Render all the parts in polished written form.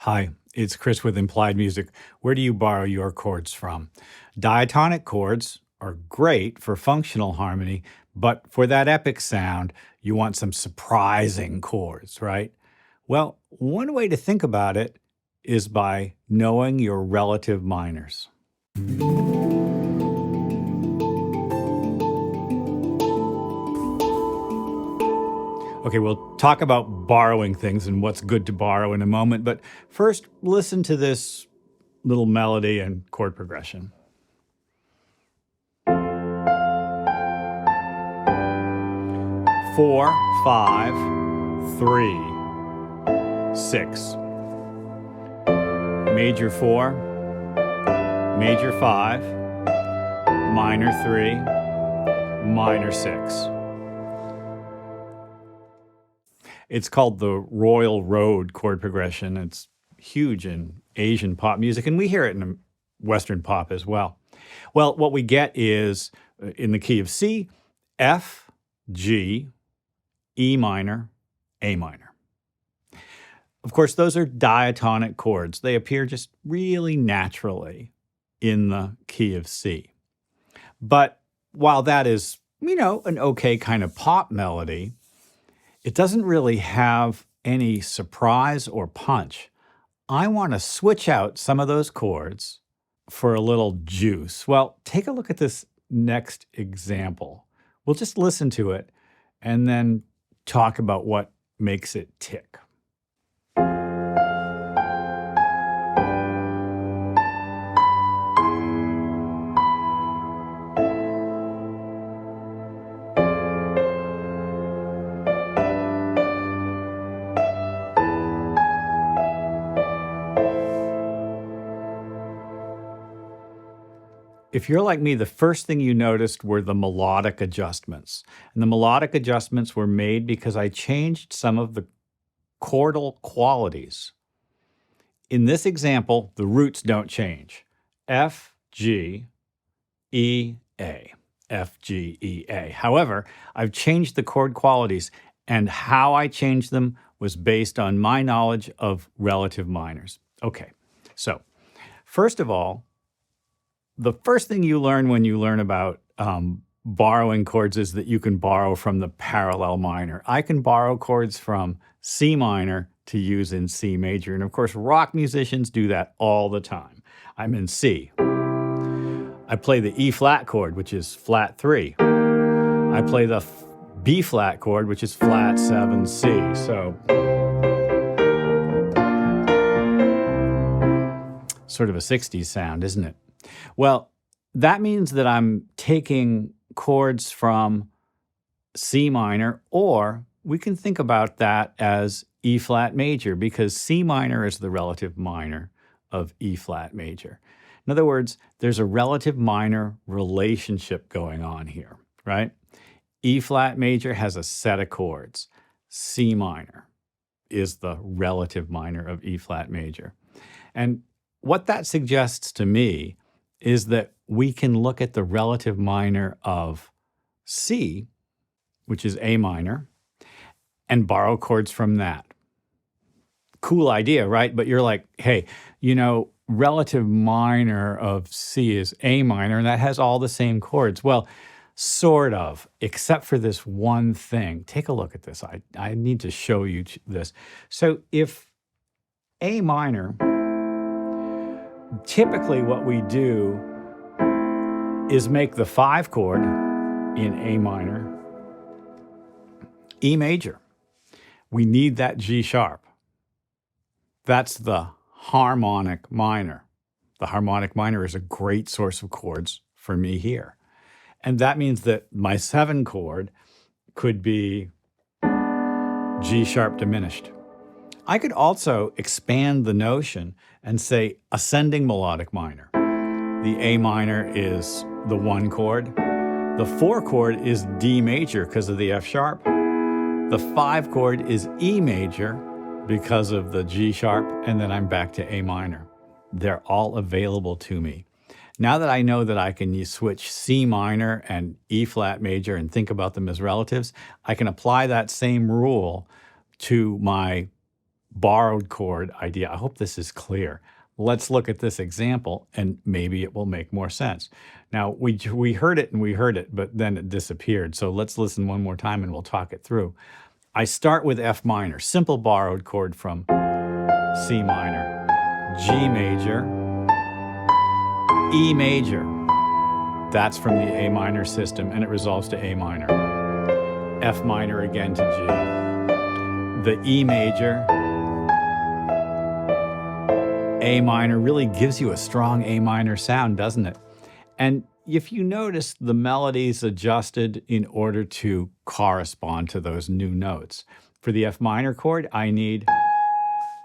Hi, it's Chris with Implied Music. Where do you borrow your chords from? Diatonic chords are great for functional harmony, but for that epic sound, you want some surprising chords, right? Well, one way to think about it is by knowing your relative minors. Okay, we'll talk about borrowing things and what's good to borrow in a moment, but first, listen to this little melody and chord progression. 4, 5, 3, 6. Major 4, major 5, minor 3, minor 6. It's called the Royal Road chord progression. It's huge in Asian pop music, and we hear it in Western pop as well. Well, what we get is, in the key of C, F, G, E minor, A minor. Of course, those are diatonic chords. They appear just really naturally in the key of C. But while that is, an okay kind of pop melody, it doesn't really have any surprise or punch. I want to switch out some of those chords for a little juice. Well, take a look at this next example. We'll just listen to it and then talk about what makes it tick. If you're like me, the first thing you noticed were the melodic adjustments. And the melodic adjustments were made because I changed some of the chordal qualities. In this example, the roots don't change. F, G, E, A. F, G, E, A. However, I've changed the chord qualities, and how I changed them was based on my knowledge of relative minors. Okay, so first of all, the first thing you learn when you learn about borrowing chords is that you can borrow from the parallel minor. I can borrow chords from C minor to use in C major. And of course, rock musicians do that all the time. I'm in C. I play the E flat chord, which is flat 3. I play the B flat chord, which is flat 7 C. So sort of a 60s sound, isn't it? Well, that means that I'm taking chords from C minor, or we can think about that as E flat major, because C minor is the relative minor of E flat major. In other words, there's a relative minor relationship going on here, right? E flat major has a set of chords. C minor is the relative minor of E flat major. And what that suggests to me is that we can look at the relative minor of C, which is A minor, and borrow chords from that. Cool idea, right? But you're like, hey, relative minor of C is A minor, and that has all the same chords. Well, sort of, except for this one thing. Take a look at this. I need to show you this. So if A minor, typically what we do is make the 5 chord in A minor E major. We need that G sharp. That's the harmonic minor. The harmonic minor is a great source of chords for me here. And that means that my 7 chord could be G sharp diminished. I could also expand the notion and say ascending melodic minor. The A minor is the 1 chord. The 4 chord is D major because of the F sharp. The 5 chord is E major because of the G sharp, and then I'm back to A minor. They're all available to me. Now that I know that I can switch C minor and E flat major and think about them as relatives, I can apply that same rule to my borrowed chord idea. I hope this is clear. Let's look at this example and maybe it will make more sense. Now, we heard it and we heard it, but then it disappeared. So let's listen one more time and we'll talk it through. I start with F minor, simple borrowed chord from C minor, G major, E major. That's from the A minor system and it resolves to A minor. F minor again to G. The E major, A minor really gives you a strong A minor sound, doesn't it? And if you notice, the melody's adjusted in order to correspond to those new notes. For the F minor chord, I need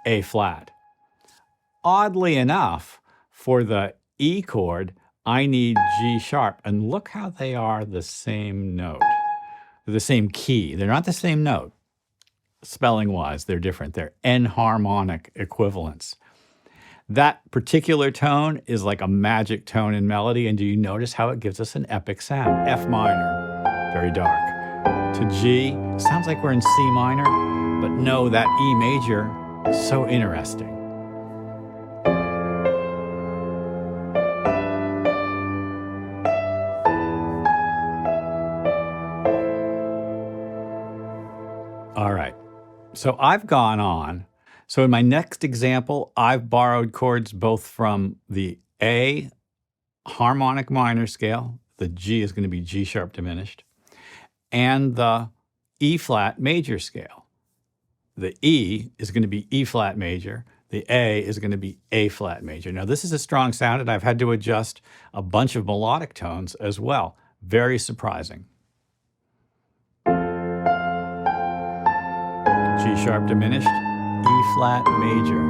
A flat. Oddly enough, for the E chord, I need G sharp. And look how they are the same note. They're the same key. They're not the same note. Spelling-wise, they're different. They're enharmonic equivalents. That particular tone is like a magic tone in melody, and do you notice how it gives us an epic sound? F minor, very dark. To G, sounds like we're in C minor, but no, that E major is so interesting. All right, so I've gone on. So in my next example, I've borrowed chords both from the A harmonic minor scale, the G is going to be G sharp diminished, and the E flat major scale. The E is going to be E flat major, the A is going to be A flat major. Now this is a strong sound and I've had to adjust a bunch of melodic tones as well. Very surprising. G sharp diminished, E flat major.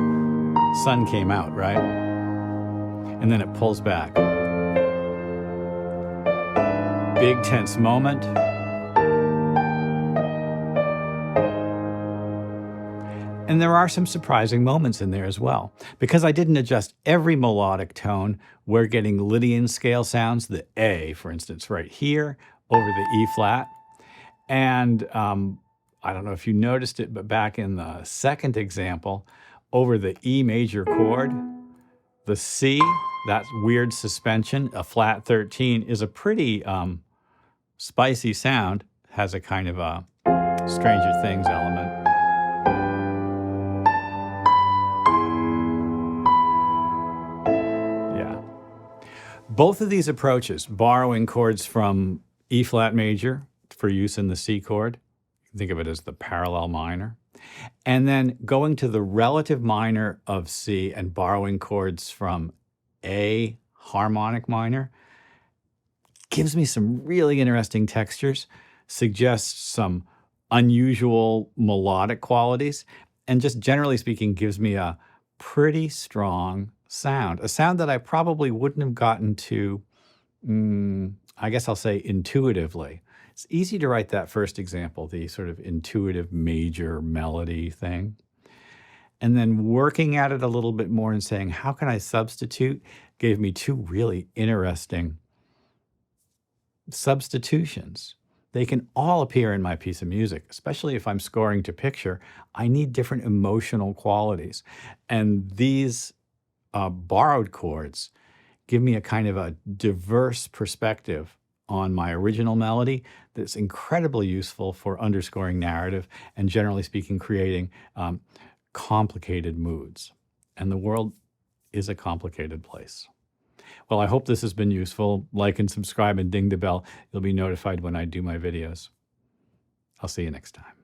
Sun came out, right? And then it pulls back. Big tense moment. And there are some surprising moments in there as well. Because I didn't adjust every melodic tone, we're getting Lydian scale sounds, the A, for instance, right here, over the E flat. And I don't know if you noticed it, but back in the second example, over the E major chord, the C, that weird suspension, a flat 13, is a pretty spicy sound, has a kind of a Stranger Things element. Yeah. Both of these approaches, borrowing chords from E flat major for use in the C chord, think of it as the parallel minor, and then going to the relative minor of C and borrowing chords from A harmonic minor gives me some really interesting textures, suggests some unusual melodic qualities, and just generally speaking gives me a pretty strong sound, a sound that I probably wouldn't have gotten to, I guess I'll say intuitively. It's easy to write that first example, the sort of intuitive major melody thing. And then working at it a little bit more and saying, how can I substitute, gave me two really interesting substitutions. They can all appear in my piece of music, especially if I'm scoring to picture. I need different emotional qualities. And these borrowed chords give me a kind of a diverse perspective on my original melody that's incredibly useful for underscoring narrative and, generally speaking, creating complicated moods. And the world is a complicated place. Well, I hope this has been useful. Like and subscribe and ding the bell. You'll be notified when I do my videos. I'll see you next time.